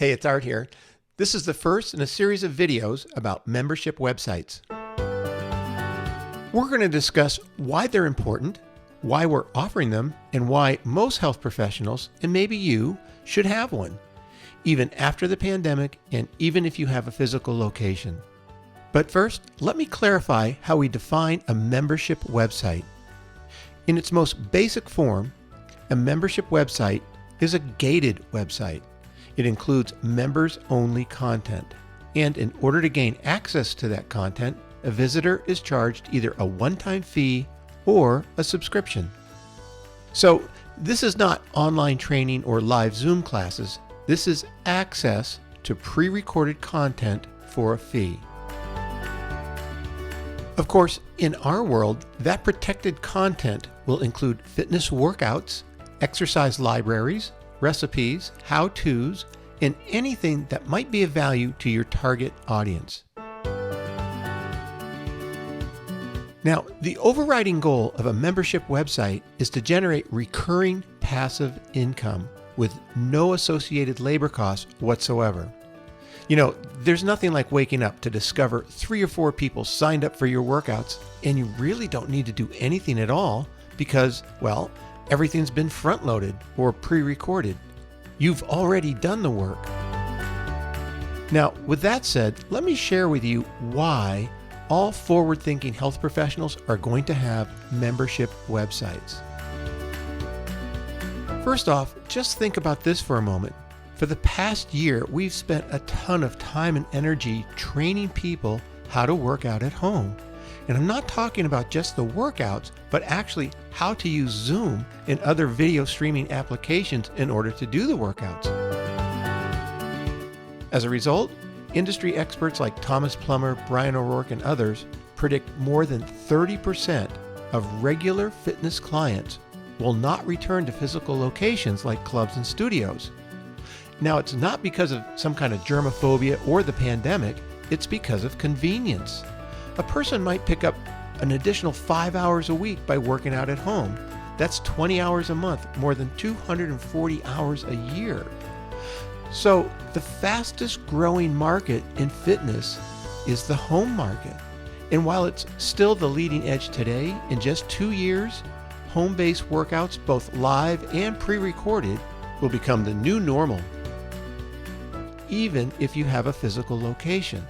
Hey, it's Art here. This is the first in a series of videos about membership websites. We're going to discuss why they're important, why we're offering them, and why most health professionals, and maybe you, should have one, even after the pandemic and even if you have a physical location. But first, let me clarify how we define a membership website. In its most basic form, a membership website is a gated website. It includes members-only content, and in order to gain access to that content, a visitor is charged either a one-time fee or a subscription. So this is not online training or live Zoom classes. This is access to pre-recorded content for a fee. Of course, in our world, that protected content will include fitness workouts, exercise libraries, recipes, how-tos, and anything that might be of value to your target audience. Now, the overriding goal of a membership website is to generate recurring passive income with no associated labor costs whatsoever. You know, there's nothing like waking up to discover 3 or 4 people signed up for your workouts, and you really don't need to do anything at all because, well, everything's been front-loaded or pre-recorded. You've already done the work. Now, with that said, let me share with you why all forward-thinking health professionals are going to have membership websites. First off, just think about this for a moment. For the past year, we've spent a ton of time and energy training people how to work out at home. And I'm not talking about just the workouts, but actually how to use Zoom and other video streaming applications in order to do the workouts. As a result, industry experts like Thomas Plummer, Brian O'Rourke, and others predict more than 30% of regular fitness clients will not return to physical locations like clubs and studios. Now, it's not because of some kind of germophobia or the pandemic, it's because of convenience. A person might pick up an additional 5 hours a week by working out at home. That's 20 hours a month, more than 240 hours a year. So the fastest growing market in fitness is the home market. And while it's still the leading edge today, in just 2 years, home-based workouts, both live and pre-recorded, will become the new normal, even if you have a physical location.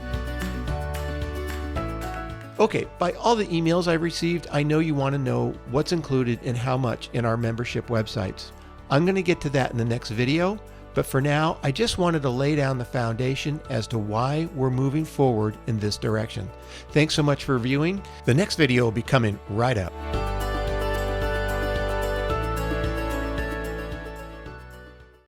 Okay, by all the emails I've received, I know you want to know what's included and how much in our membership websites. I'm going to get to that in the next video, but for now, I just wanted to lay down the foundation as to why we're moving forward in this direction. Thanks so much for viewing. The next video will be coming right up.